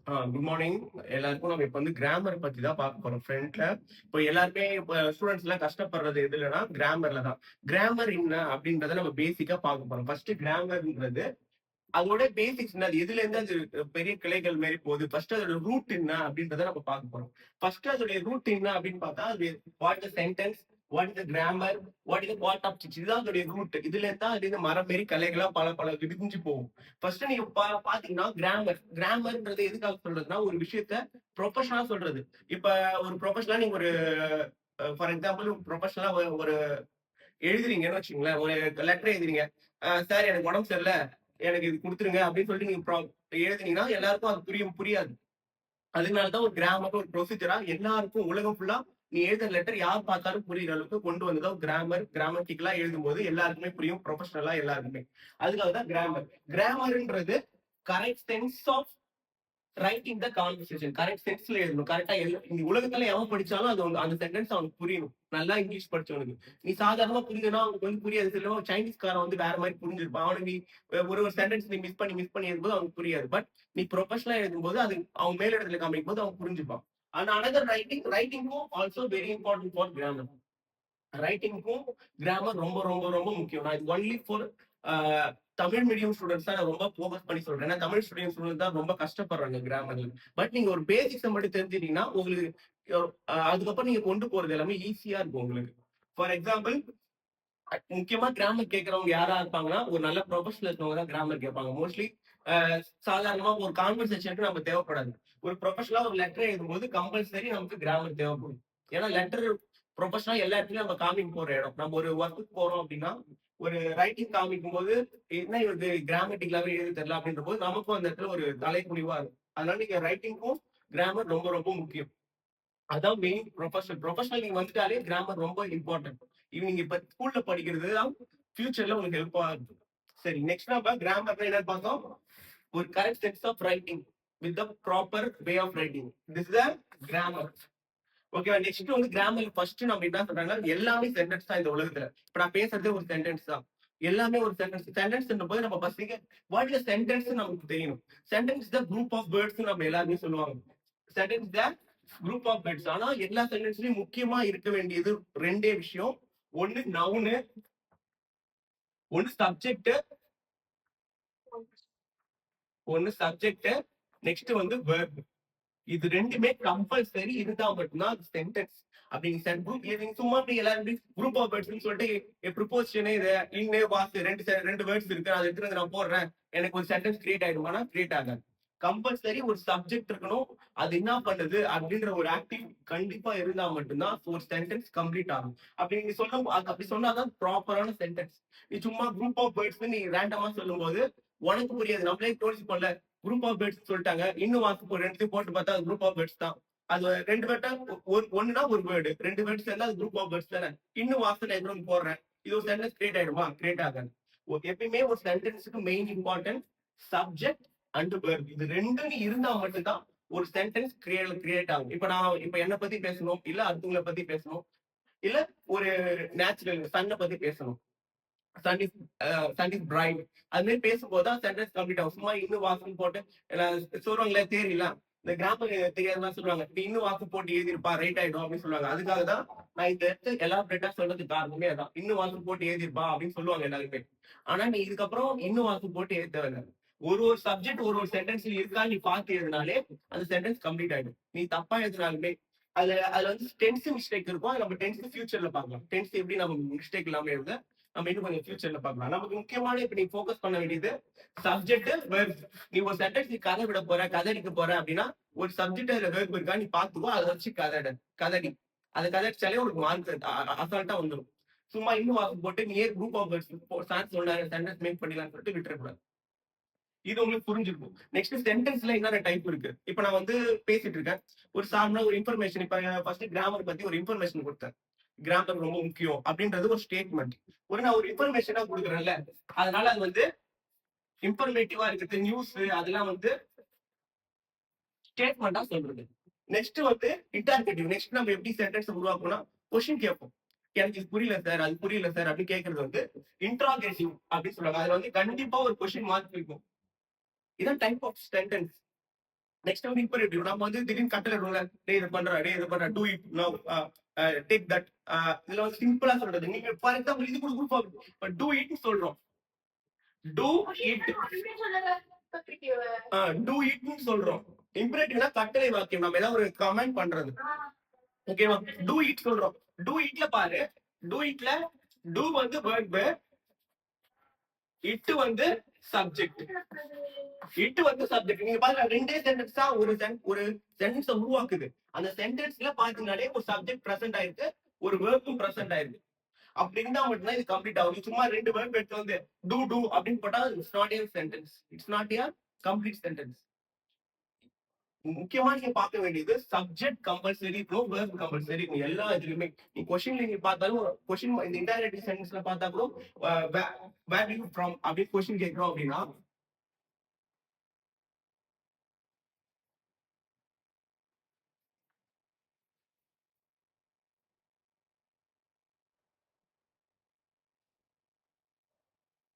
Good morning எல்லாருக்கும். நம்ம இப்ப வந்து கிராமர் பத்தி தான் பார்க்க போறோம் ஃப்ரண்ட்ல. இப்போ எல்லாருமே இப்ப ஸ்டூடெண்ட்ஸ் எல்லாம் கஷ்டப்படுறது எதுலன்னா கிராமர்ல தான். கிராமர் என்ன அப்படின்றத நம்ம பேசிக்கா பார்க்க போறோம். ஃபர்ஸ்ட் கிராமர்ன்றது அதோட பேசிக்ஸ் என்ன, அது எதுல இருந்து அது பெரிய கிளைகள் மாரி போகுது. ஃபர்ஸ்ட் அதோட ரூட் என்ன அப்படின்றத நம்ம பார்க்க போறோம். ஃபர்ஸ்ட் அதோட ரூட் என்ன அப்படின்னு பார்த்தா, அது what is sentence, what is grammar, what is part of speech. இதுதான் அதோட ரூட். இதுல இருந்தா அது இந்த மரம் மாரி கலைகளா பல பல விரிஞ்சு போகும். ஃபர்ஸ்ட் நீங்க பாத்தீங்கன்னா கிராமர்ன்றது எதுக்காக சொல்றதுன்னா, ஒரு விஷயத்த ப்ரொஃபஷனலா சொல்றது. இப்ப ஒரு ப்ரொஃபஷனலா நீங்க ஒரு ஃபார் எக்ஸாம்பிள் ப்ரொஃபஷனலா ஒரு எழுதுறீங்கன்னு வச்சுக்கோங்களேன். ஒரு லெட்டர் எழுதுறீங்க. சார் எனக்கு உடம்பு சரியில்ல. எனக்கு இது குடுத்துருங்க அப்படின்னு சொல்லிட்டு நீங்க எழுதுனீங்கன்னா எல்லாருக்கும் அது புரியாது. அதனால தான் ஒரு கிராமர் ஒரு ப்ரொசீஜரா எல்லாருக்கும் உலகம் ஃபுல்லா நீ எழுதுற லெட்டர் யார் பார்த்தாலும் புரியுற அளவுக்கு கொண்டு வந்ததா கிராமட்டிக்கலா எழுதும்போது எல்லாருக்குமே புரியும். ப்ரொஃபஷனலா எல்லாருக்குமே. அதுக்காக தான் கிராமர். கிராமர்ன்றது correct sense of writing the conversation. Correct சென்ஸ்ல எழுதணும். கரெக்டா இந்த உலகத்துல எவன் படிச்சாலும் அது அந்த சென்டென்ஸ் அவனுக்கு புரியணும். நல்லா இங்கிலீஷ் படிச்சவனுக்கு. நீ சாதாரணமா புரியுதுன்னா அவனுக்கு வந்து புரியாது. சில சைனீஸ்காரன் வந்து வேற மாதிரி புரிஞ்சிருப்பான். அவனுக்கு நீ ஒரு சென்டென்ஸ் நீ மிஸ் பண்ணி எழுதும்போது அவனுக்கு புரியாது. பட் நீ ப்ரொஃபஷனலா எழுதும்போது அது அவன் மேலிடத்துல காமிக்கும் போது அவன் புரிஞ்சுப்பான். அண்ட் அனதர் ரைட்டிங்கும் also very important for grammar. ரைட்டிங்க்கும் கிராமர் ரொம்ப ரொம்ப ரொம்ப முக்கியம். நான் இது only for Tamil medium students தான் நான் ரொம்ப ஃபோக்கஸ் பண்ணி சொல்றேன். ஏன்னா தமிழ் ஸ்டூடெண்ட்ஸ் தான் ரொம்ப கஷ்டப்படுறாங்க கிராமர்ல. பட் நீங்க ஒரு பேசிக்ஸை மட்டும் தெரிஞ்சுட்டீங்கன்னா உங்களுக்கு அதுக்கப்புறம் நீங்க கொண்டு போறது எல்லாமே ஈஸியா இருக்கும் உங்களுக்கு. ஃபார் எக்ஸாம்பிள், முக்கியமா கிராமர் கேட்கறவங்க யாரா இருப்பாங்கன்னா ஒரு நல்ல ப்ரொஃபஷனல் இருக்கவங்க தான் கிராமர் கேட்பாங்க. மோஸ்ட்லி சாதாரணமா ஒரு கான்வர்சேஷனுக்கு நம்ம தேவைப்படாது. ஒரு ப்ரொஃபஷனலா ஒரு லெட்டர் எழுதும்போது கம்பல்சரி நமக்கு கிராமர் தேவைப்படும். ஏன்னா லெட்டர் ப்ரொஃபஷனலா எல்லா இடத்துலயும் நம்ம காமிக்க போற இடம். நம்ம ஒரு ஒர்க்குக்கு போறோம் அப்படின்னா ஒரு ரைட்டிங் காமிக்கும் போது என்ன இவருக்கு கிராமட்டிக்கலாவே எழுத தெரியல அப்படின்ற போது நமக்கும் அந்த இடத்துல ஒரு தலைக்குனிவா இருக்கும். அதனால நீங்க ரைட்டிங்க்கும் கிராமர் ரொம்ப ரொம்ப முக்கியம். அதான் மெயின் ப்ரொஃபஷனல் நீங்க வந்துட்டாலே கிராமர் ரொம்ப இம்பார்ட்டன்ட். இது நீங்க இப்ப ஸ்கூல்ல படிக்கிறது தான் ஃபியூச்சர்ல உங்களுக்கு ஹெல்ப்பா இருக்கும். சரி, நெக்ஸ்ட் நம்ம கிராமர் என்ன பார்த்தோம்? ஒரு correct sense of writing with the proper way of writing. This is the grammar. ஓகேவா? நெக்ஸ்ட் வந்து கிராமர் ஃபர்ஸ்ட் நம்ம என்ன சொல்றாங்கன்னா எல்லாமே சென்டென்ஸ் தான் இந்த உலகத்துல. இப்ப நான் பேசுறதே ஒரு சென்டென்ஸ் தான். எல்லாமே ஒரு சென்டென்ஸ் போது நம்ம ஃபர்ஸ்ட் வாட் இஸ் சென்டென்ஸ் நமக்கு தெரியணும். Sentence the group of words நம்ம எல்லாருமே சொல்லுவாங்க. Sentence the group of words. ஆனா எல்லா சென்டென்ஸ்லயும் முக்கியமா இருக்க வேண்டியது ரெண்டே விஷயம். ஒன்னு நவுனு, ஒன்னு சப்ஜெக்ட், நெக்ஸ்ட் வந்து வெர்ப். இது ரெண்டுமே கம்பல்சரி இருந்தா மட்டும்தான் அது சென்டென்ஸ். அப்படி நீங்க சும்மா அப்படி எல்லாரும் குரூப் ஆஃப் வேர்ட்ஸ் சொல்லிட்டு ப்ரிப்போசிஷன் இது இன்னு வாஸ் ரெண்டு வேர்ட்ஸ் இருக்கு, அதை எடுத்து நான் போடுறேன், எனக்கு ஒரு சென்டென்ஸ் கிரியேட் ஆயிடுமானா கிரியேட் ஆகாது. கம்பல்சரி ஒரு சப்ஜெக்ட் இருக்கணும். அது என்ன பண்ணுது அப்படின்ற ஒரு ஆக்டிவ் கண்டிப்பா இருந்தா மட்டும்தான் ஒரு சென்டென்ஸ் கம்ப்ளீட் ஆகும். அப்படி நீங்க அப்படி சொன்னாதான் ப்ராப்பரான சென்டென்ஸ். நீ சும்மா குரூப் ஆஃப் வேர்ட்ஸ் நீ ரேண்டமா சொல்லும் போது உனக்கு புரியாது. நம்மளே தோல்வி பண்ணல, குரூப் ஆஃப் பேர்ட்ஸ் சொல்லிட்டாங்க, இன்னும் வாக்கு ரெண்டுத்தையும் போட்டு பார்த்தா அது குரூப் ஆஃப் பேர்ட்ஸ் தான். அது ரெண்டு பேர்ட்டா ஒண்ணுனா ஒரு வேர்டு, ரெண்டு பேர்ட்ஸ் சேர்ந்தா அது குரூப் ஆஃப் பேர்ட்ஸ் தானே. இன்னும் வாசல் எக்ரோன் போடுறேன், இது ஒரு சென்டென்ஸ் கிரியேட் ஆயிடுமா? கிரியேட் ஆகாது. எப்பயுமே ஒரு சென்டென்ஸுக்கு main important subject and verb. இது ரெண்டும் இருந்தா மட்டும்தான் ஒரு சென்டென்ஸ் கிரியேட் ஆகும். இப்ப என்ன பத்தி பேசணும், இல்ல அடுத்தவங்களை பத்தி பேசணும், இல்ல ஒரு நேச்சுரல் சன்னை பத்தி பேசணும். சன் இஸ் பிரைட் அது மாதிரி பேசும்போதுதான் சென்டென்ஸ் கம்ப்ளீட் ஆகும். சும்மா இன்னும் வாசல் போட்டு சொல்றாங்களே தேரியல, இந்த கிராமர் தெரியாதுலாம் சொல்லுவாங்க, இன்னும் வாக்கு போட்டு எழுதிருப்பா ரைட் ஆயிடும் அப்படின்னு சொல்லுவாங்க. அதுக்காக தான் நான் இந்த இடத்துல எலாபரேட்டா சொல்றதுக்கு காரணமே அதான். இன்னும் வாக்கு போட்டு எழுதிருப்பா அப்படின்னு சொல்லுவாங்க எல்லாருமே. ஆனா நீ இதுக்கப்புறம் இன்னும் வாக்கு போட்டு எழுத தேவையில்ல. ஒரு சப்ஜெக்ட் ஒரு சென்டென்ஸ்ல இருக்கா நீ பார்த்து எழுதினாலே அந்த சென்டென்ஸ் கம்ப்ளீட் ஆயிடும். நீ தப்பா எழுதினாலுமே அதுல வந்து டென்ஸ் மிஸ்டேக் இருக்கும். நம்ம டென்ஸ் ஃபியூச்சர்ல பார்க்கலாம். டென்ஸ் எப்படி நம்ம மிஸ்டேக் இல்லாம எழுத நம்ம இன்னும் கொஞ்சம் ஃபியூச்சர்ல பார்க்கலாம். நமக்கு முக்கியமான இப்ப நீ ஃபோக்கஸ் பண்ண வேண்டியது சப்ஜெக்ட் வெர்ப். நீ ஒரு சென்டென்ஸ் நீ கதை விட போற, கதை அடிக்க போற அப்படின்னா ஒரு சப்ஜெக்ட் அதுல வெர்ப் இருக்கா நீ பாத்துக்கோ, அதை வச்சு கதடி. அதை கதடிச்சாலே ஒரு மார்க் அசால்ட்டா வந்துடும். சும்மா இன்னும் வாக்கு போட்டு நீ குரூப் ஆஃப் வேர்ட்ஸ் சான்ஸ் சொன்ன சென்டென்ஸ் மேக் பண்ணிடலாம்னு சொல்லிட்டு விட்டுறக்கூடாது. இது உங்களுக்கு புரிஞ்சிருக்கும். நெக்ஸ்ட் சென்டென்ஸ்ல என்னென்ன டைப் இருக்கு. இப்ப நான் வந்து பேசிட்டு இருக்கேன், ஒரு சாதாரண ஒரு இன்ஃபர்மேஷன். இப்ப ஃபர்ஸ்ட் கிராமர் பத்தி ஒரு இன்ஃபர்மேஷன் கொடுத்தேன். கிராமர் ரொம்ப முக்கியம் அப்படின்றது ஒரு ஸ்டேட்மெண்ட். நான் ஒரு இன்ஃபர்மேஷனா கொடுக்குறேன்ல, அதனால அது வந்து இன்ஃபர்மேட்டிவா இருக்குது. நியூஸ் அதெல்லாம் வந்து ஸ்டேட்மெண்டா சொல்றது. நெக்ஸ்ட் வந்து இன்டர்கேட்டிவ். நெக்ஸ்ட் நம்ம எப்படி சென்டென்ஸ் உருவாக்கணும், கொஸ்டின் கேட்போம். எனக்கு இது புரியல சார், அது புரியல சார் அப்படி கேட்கறது வந்து இன்ட்ராகேட்டிவ் அப்படின்னு சொல்லுவாங்க. அதுல வந்து கண்டிப்பா ஒரு கொஸ்டின் மார்க் இருக்கும். இதான் டைப் ஆஃப் சென்டென்ஸ். நெக்ஸ்ட் வந்து இம்பரேட்டிவ். நம்ம வந்து திடீர்னு கட்டளை இடுவோம்ல, டேய் இத பண்றா, டேய் இத பண்றா, two it now, take that. இதுல வந்து சிம்பிளா சொல்றது. நீங்க ஃபார் எக்ஸாம்பிள் இது கூட குரூப் ஆஃப் இப்ப டூ இட்னு சொல்றோம். டூ இட் டூ இட்னு சொல்றோம். இம்பரேட்டிவ்னா கட்டளை வாக்கியம். நம்ம ஏதாவது ஒரு கமெண்ட் பண்றது. ஓகேவா? டூ இட் சொல்றோம். டூ இட்ல பாரு, டூ இட்ல டூ வந்து வெர்ப், இட் வந்து சப்ஜெக்ட். இட் வந்து சப்ஜெக்ட். நீங்க பாருங்க, ரெண்டே சென்டென்ஸ் தான் ஒரு சென்டென்ஸ் உருவாக்குது. அந்த சென்டென்ஸ்ல பாத்தீங்கன்னாலே ஒரு சப்ஜெக்ட் பிரசன்ட் ஆயிருக்கு, ஒரு வெர்பும் பிரசன்ட் ஆயிருக்கு. அப்படி இருந்தா மட்டும்தான் இது கம்ப்ளீட் ஆகும். சும்மா ரெண்டு வெர்ப் எடுத்து வந்து டூ டூ அப்படின்னு போட்டா it's not a sentence. It's not A complete sentence. முக்கியமா நீங்க பார்க்க வேண்டியது சப்ஜெக்ட் கம்பல்சரி இருக்கும், வெர்ப் கம்பல்சரி இருக்கும். எல்லா இதுலயுமே நீங்க கொஸ்டின்ல நீங்க பார்த்தாலும், கொஸ்டின் இந்த இன்டராக்டிவ் சென்டென்ஸ்ல பார்த்தா கூட வேர் யூ ஃப்ரம் அப்படி கொஸ்டின் கேட்கிறோம் அப்படின்னா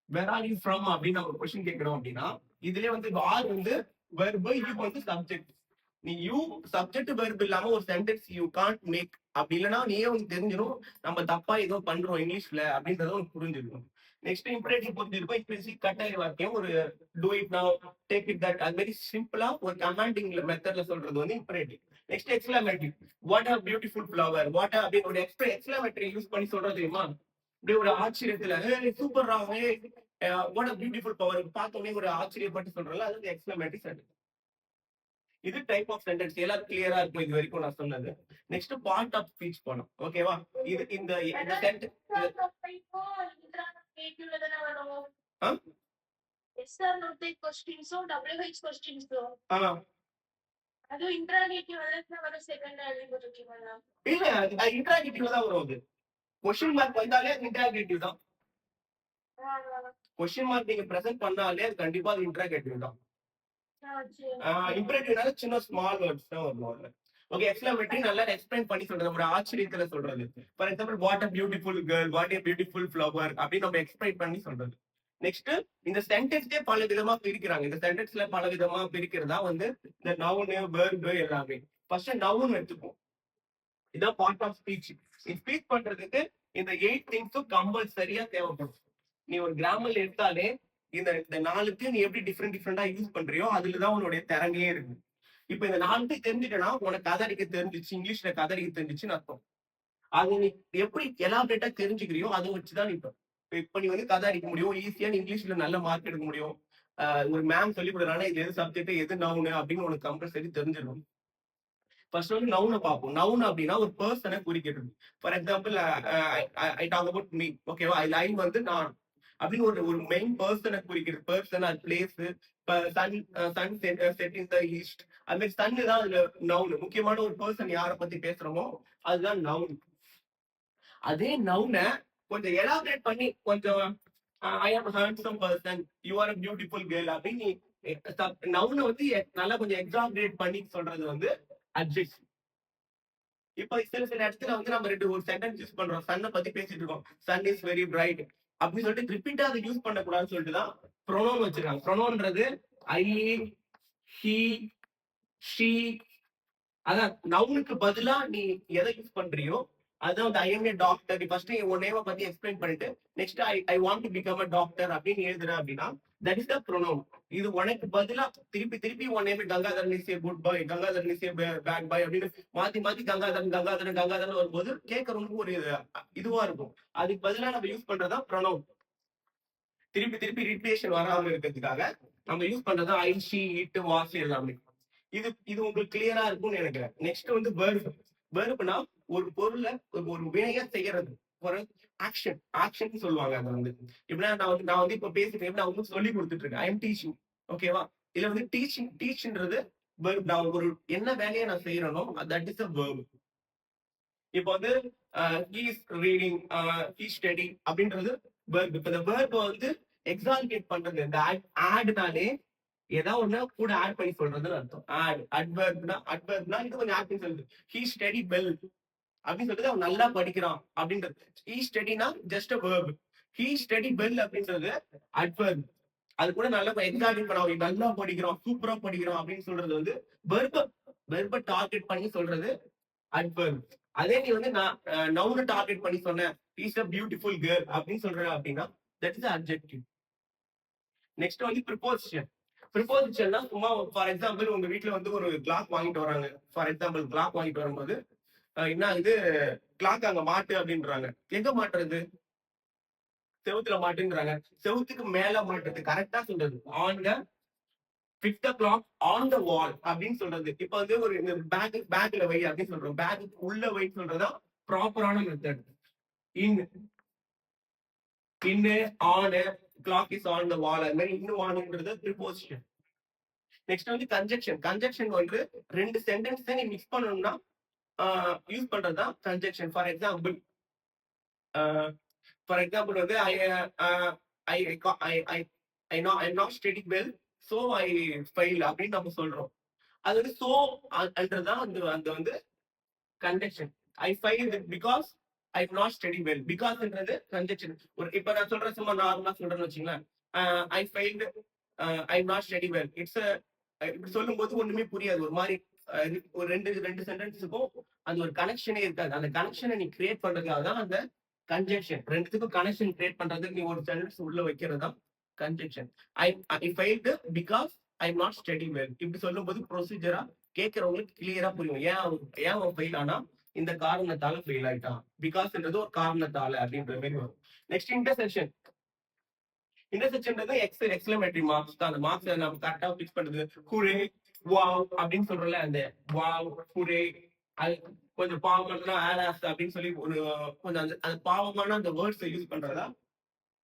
வேர் ஆர் யூ ஃப்ரம் அப்படின்னு நம்ம கொஸ்டின் கேட்கிறோம் அப்படின்னா இதுலயே வந்து ஆர் வந்து வெர்பு, யூ வந்து சப்ஜெக்ட். நீ யூ சப்ஜெக்ட் வெர்ப் இல்லாம ஒரு சென்டென்ஸ் யூ கான்ட் மேக். அப்படி இல்லைன்னா நீயே உனக்கு தெரிஞ்சிடும் நம்ம தப்பா ஏதோ பண்றோம் இங்கிலீஷ்ல அப்படின்றத உனக்கு புரிஞ்சிருக்கும். நெக்ஸ்ட் இம்பரேட்டிவ் புரிஞ்சிருக்கும். இப்ப கட்டாய வாக்கியம் ஒரு do it now, take it that, அது மாதிரி சிம்பிளா ஒரு கமாண்டிங் மெத்தட்ல சொல்றது வந்து imperative. Next exclamative. What a beautiful flower, what அப்படின்னு ஒரு எக்ஸ்க்ளமேட்டரி யூஸ் பண்ணி சொல்றது தெரியுமா? இப்படி ஒரு ஆச்சரியத்துல சூப்பர்ரா, வாட் அ பியூட்டிஃபுல் பவர் பார்த்தோன்னே ஒரு ஆச்சரியப்பட்டு சொல்றல, அது எக்ஸ்க்ளமேட்டரி சென்டென்ஸ். இது டைப் ஆஃப் சென்டென்ஸ். எல்லாம் கிளியரா இருக்கும் இது வரைக்கும் நான் சொன்னது. நெக்ஸ்ட் பார்ட் ஆஃப் ஸ்பீச் போனோம். ஓகேவா? இது இந்த இந்த சென்டென்ஸ் இல்ல, அது இன்டராக்டிவ்ல தான் வரும். அது கொஸ்டின் மார்க் வந்தாலே அது இன்டராக்டிவ் தான். கொஸ்டின் மார்க் நீங்க பிரசன்ட் பண்ணாலே அது கண்டிப்பா அது இன்டராக்டிவ் தான். இம்பரேட்டிவ்னால சின்ன ஸ்மால் வேர்ட்ஸ் தான் வரும். ஓகே, எக்ஸ்க்ளமேட்டரி நல்லா எக்ஸ்பிளைன் பண்ணி சொல்றது, ஒரு ஆச்சரியத்துல சொல்றது. For example what a beautiful girl, what a beautiful flower அப்படின்னு நம்ம எக்ஸ்பிளைன் பண்ணி சொல்றது. நெக்ஸ்ட் இந்த சென்டென்ஸ்லயே பல விதமா பிரிக்கிறாங்க. இந்த சென்டென்ஸ்ல பல விதமா பிரிக்கிறதா வந்து இந்த நவுனு, வெர்பு எல்லாமே. ஃபர்ஸ்ட் நவுன் எடுத்துப்போம். இதான் பார்ட் ஆஃப் ஸ்பீச். ஸ்பீச் பண்றதுக்கு இந்த 8 திங்ஸும் கம்பல்சரியா தேவைப்படும். நீ ஒரு கிராமர்ல எடுத்தாலே இந்த இந்த நாலுத்தையும் நீ எப்படி டிஃப்ரெண்டா யூஸ் பண்றியோ அதுலதான் உன்னுடைய திறமையே இருக்கு. இப்ப இந்த நாலுத்தையும் தெரிஞ்சுட்டேன்னா உனக்கு கதை அடிக்க தெரிஞ்சிச்சு, இங்கிலீஷ்ல கதை அடிக்க தெரிஞ்சிச்சுன்னு அர்த்தம். அது நீ எப்படி எலாபரேட்டா தெரிஞ்சுக்கிறியோ அதை வச்சுதான் நீ இப்ப நீ வந்து கதை அடிக்க முடியும், ஈஸியா நீ இங்கிலீஷ்ல நல்ல மார்க் எடுக்க முடியும். ஒரு மேம் சொல்லி கொடுக்குறாங்கன்னா இது எது சப்ஜெக்ட் எது நவுனு அப்படின்னு உனக்கு கம்பல்சரி தெரிஞ்சிடும். ஃபர்ஸ்ட் வந்து நவுனை பார்ப்போம். நவுன் அப்படின்னா ஒரு பர்சனை குறிக்கிறது. For example I talk about me. ஓகேவா? ஐ வந்து நான் அப்படின்னு ஒரு ஒரு மெயின் பர்சனை குறிக்கிறது. பர்சன் அது பிளேஸ். சன் சன் செட் இன் த ஈஸ்ட். அது மாதிரி சன்னு தான் அதுல நவுன். முக்கியமான ஒரு பர்சன் யாரை பத்தி பேசுறோமோ அதுதான் நவுன். அதே நவுனை கொஞ்சம் எலாபரேட் பண்ணி கொஞ்சம் ஐ ஆம் handsome person, you are a beautiful girl அப்படின்னு நவுனை வந்து நல்லா கொஞ்சம் எக்ஸாபரேட் பண்ணி சொல்றது வந்து அட்ஜெக்டிவ். இப்ப சில சில இடத்துல வந்து நம்ம ஒரு சென்டென்ஸ் யூஸ் பண்றோம். சன்னை பத்தி பேசிட்டு இருக்கோம். சன் இஸ் வெரி பிரைட் அப்படின்னு சொல்லிட்டு ரிப்பீட்டா அதை யூஸ் பண்ணக்கூடாதுன்னு சொல்லிட்டு தான் ப்ரொனோன் வச்சிருக்காங்க. ப்ரொனோன்றது ஐ, ஹி, ஷி. அதான் நவுனுக்கு பதிலா நீ எதை யூஸ் பண்றியோ அதான் வந்து I M A doctor. First உன் நேம பத்தி எக்ஸ்பிளைன் பண்ணிட்டு next I I want to become a doctor அப்படின்னு எழுதுற அப்படின்னா தட் இஸ் த ப்ரொனோன். இது உனக்கு பதிலா திருப்பி திருப்பி உன் name Gangadharan is a good boy, Gangadharan is a bad boy அப்படின்னு மாத்தி மாத்தி கங்காதரன் கங்காதரன் கங்காதரன் வரும்போது கேட்கறவங்களுக்கு ஒரு இதுவா இருக்கும். அதுக்கு பதிலா நம்ம யூஸ் பண்றதா ப்ரொனோன். திருப்பி திருப்பி ரிப்பீட்டேஷன் வராம இருக்கிறதுக்காக நம்ம யூஸ் பண்றது ஐ, ஷி, இட், வாஸ் எல்லாமே. இது இது உங்களுக்கு கிளியரா இருக்கும்னு நினைக்கிறேன். நெக்ஸ்ட் வந்து வெர்ப். வெர்ப்னா ஒரு பொருளை ஒரு வினையா செய்யறது, ஒரு ஆக்ஷன். ஆக்ஷன் சொல்லுவாங்க. அதை வந்து எப்படின்னா நான் வந்து இப்ப பேசிட்டு நான் வந்து சொல்லி கொடுத்துட்டு இருக்கேன். I am teaching. ஓகேவா? இதுல வந்து டீச்ன்றது வெர்ப். நான் ஒரு என்ன வேலையை நான் செய்யறேனோ தட் இஸ் அ வெர்ப். இப்போ வந்து he is reading, he study அப்படின்றது வெர்ப். இப்ப இந்த வெர்ப் வந்து எக்ஸால்கேட் பண்றது. இந்த ஆட்னாலே ஏதாவது ஒண்ணு கூட ஆட் பண்ணி சொல்றதுன்னு அர்த்தம். அட்வர்ப்னா இது கொஞ்சம் ஆட் பண்ணி சொல்லுது. ஹி ஸ்டடி வெல் அப்படின்னு சொல்றது அவன் நல்லா படிக்கிறான் அப்படின்றது. ஹி ஸ்டடினா just a verb. He study well அப்படின்றது அட்வர்ப். அது கூட நல்லா என்கரேஜ் பண்ண அவன் நல்லா படிக்கிறான், சூப்பரா படிக்கிறான் அப்படின்னு சொல்றது வந்து வெர்ப வெர்ப டார்கெட் பண்ணி சொல்றது அட்வெர்ப். அதே நீ வந்து நான் நவுன டார்கெட் பண்ணி சொன்னேன், இஸ் அ பியூட்டிஃபுல் கேர்ள் அப்படின்னு சொல்ற அப்படின்னா தட் இஸ் அட்ஜெக்டிவ். நெக்ஸ்ட் வந்து ப்ரிப்போசிஷன். ப்ரிப்போசிஷன்னா சும்மா ஃபார் எக்ஸாம்பிள் உங்க வீட்ல வந்து ஒரு கிளாக் வாங்கிட்டு வராங்க. ஃபார் எக்ஸாம்பிள் கிளாக் வாங்கிட்டு வரும்போது என்ன இது கிளாக் அங்க மாட்டு அப்படின்றாங்க. எங்க மாட்டுறது? செவுத்துல மாட்டுங்கிறாங்க. செவுத்துக்கு மேல மாட்டுறது. கரெக்ட்டா சொல்றது. On the fix the clock on the wall அப்படின்னு சொல்றது. இப்ப வந்து ஒரு இந்த பேக்ல வை அப்படின்னு சொல்றோம். பேக்குக்கு உள்ள வைன்னு சொல்றதுதான் ப்ராப்பரான மெத்தட். இன் இன்னு on clock is on the wall அது மாதிரி இன்னும் ஆனுங்கிறது ப்ரிப்போசிஷன். நெக்ஸ்ட் வந்து கன்ஜெக்ஷன். கன்ஜெக்ஷன் வந்து ரெண்டு சென்டென்ஸ் நீ மிக்ஸ் பண்ணணும்னா யூஸ் பண்றதுதான் கன்ஜெக்ஷன். ஃபார் எக்ஸாம்பிள் வந்து I I I I no I not studying well so I fail அப்படின்னு நம்ம சொல்றோம். அது வந்து சோ அன்றதுதான் அந்த அந்த வந்து conjunction. I fail because I not study well. பிகாஸ்ன்றது கன்ஜெக்ஷன். ஒரு இப்ப நான் சொல்றேன் சும்மா நார்மலா சொல்றேன்னு வச்சுங்களேன். I failed I not study well. இப்படி சொல்லும்போது ஒண்ணுமே புரியாது. ஒரு மாதிரி ஒரு ரெண்டு ரெண்டு சென்டென்ஸுக்கும் அந்த ஒரு கனெக்ஷனே இருக்காது. அந்த கனெக்ஷனை நீ கிரியேட் பண்றதுக்காக தான் அந்த கன்ஜெக்ஷன். ரெண்டுத்துக்கும் கனெக்ஷன் கிரியேட் பண்றதுக்கு நீ ஒரு சென்டென்ஸ் உள்ள வைக்கிறது தான் conjunction. I I failed because I not study well. இப்படி சொல்லும்போது ப்ரொசீஜரா கேட்கறவங்களுக்கு கிளியரா புரியும். ஏன் அவன் ஃபெயில் ஆனா இந்த காரணத்தால ஃபெயில் ஆயிட்டான். பிகாஸ்ன்றது ஒரு காரணத்தால அப்படின்ற மாதிரி வரும். Next intersection. இன்டர்செக்ஷன்றது எக்ஸ்கிளமேட்டரி மார்க்ஸ் தான். அந்த மார்க்ஸ் நம்ம கரெக்டா பிக்ஸ் பண்றது. ஹூரே, வாவ் அப்படின்னு சொல்றோம்ல, அந்த வாவ், ஹூரே அது கொஞ்சம் பாவமான ஆடாஸ் அப்படின்னு சொல்லி ஒரு கொஞ்சம் அந்த அந்த பாவமான அந்த வேர்ட்ஸ் யூஸ் பண்றதா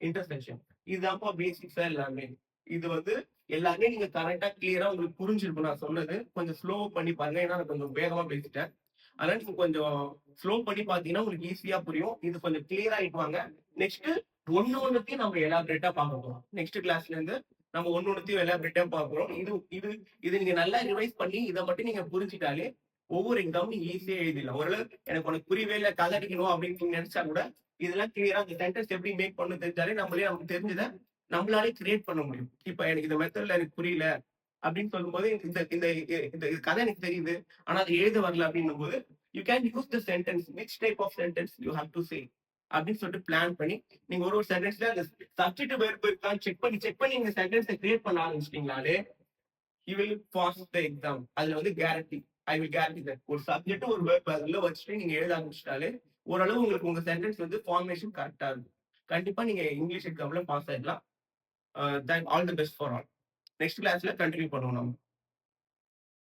இன்டர்செக்ஷன். இதுதான்ப்பா பேசிக்ஸா எல்லாமே. இது வந்து எல்லாமே நீங்க கரெக்டா கிளியரா உங்களுக்கு புரிஞ்சிருக்கும். நான் சொன்னது கொஞ்சம் ஸ்லோ பண்ணி பாருங்க. ஏன்னா நான் கொஞ்சம் வேகமா பேசிட்டேன். அதனால நீங்க கொஞ்சம் ஸ்லோ பண்ணி பாத்தீங்கன்னா உங்களுக்கு ஈஸியா புரியும். இது கொஞ்சம் கிளியர் ஆயிட்டு வாங்க. நெக்ஸ்ட் ஒன்னொன்னுத்தையும் நம்ம எலாபரேட்டா பார்க்க போறோம். நெக்ஸ்ட் கிளாஸ்ல இருந்து நம்ம ஒன்னொன்னுத்தையும் எலாபரேட்டா பார்க்கிறோம். இது இது இது நீங்க நல்லா ரிவைஸ் பண்ணி இதை மட்டும் நீங்க புரிஞ்சுட்டாலே ஒவ்வொரு எக்ஸாமும் நீங்க ஈஸியா எழுதிடலாம். ஓரளவு எனக்கு உனக்கு புரியவே இல்லை கலடிக்கணும் அப்படின்னு நீங்க நினைச்சா கூட இதெல்லாம் கிளியரா அந்த சென்டென்ஸ் எப்படி மேக் பண்ணு தெரிஞ்சாலே நமக்கு தெரிஞ்சதை நம்மளாலே கிரியேட் பண்ண முடியும். இப்ப எனக்கு இந்த மெத்தட்ல எனக்கு புரியல அப்படின்னு சொல்லும்போது இந்த இந்த இந்த கதை எனக்கு தெரியுது ஆனா அது எழுத வரல அப்படின்னும் போது you can use the sentence which type of sentence you have to say அப்படின்னு சொல்லிட்டு பிளான் பண்ணி நீங்க ஒரு சென்டென்ஸ்ல அந்த சப்ஜெக்ட் வெர்ப் இருக்கான்னு செக் பண்ணி நீங்க சென்டென்ஸை கிரியேட் பண்ண ஆரம்பிச்சிட்டீங்களாலே you will pass the exam. அதுல வந்து guarantee. I will guarantee that ஒரு சப்ஜெக்ட் ஒரு வெர்ப் அதுல வச்சுட்டு நீங்க எழுத ஆரம்பிச்சிட்டாலே ஓரளவு உங்களுக்கு உங்க சென்டென்ஸ் வந்து ஃபார்மேஷன் கரெக்டா இருக்கும். கண்டிப்பா நீங்க இங்கிலீஷ் எக்ஸாம்ல பாஸ் ஆயிடலாம். All the best for all. Next கிளாஸ்ல கண்டினியூ பண்ணுவோம் நம்ம.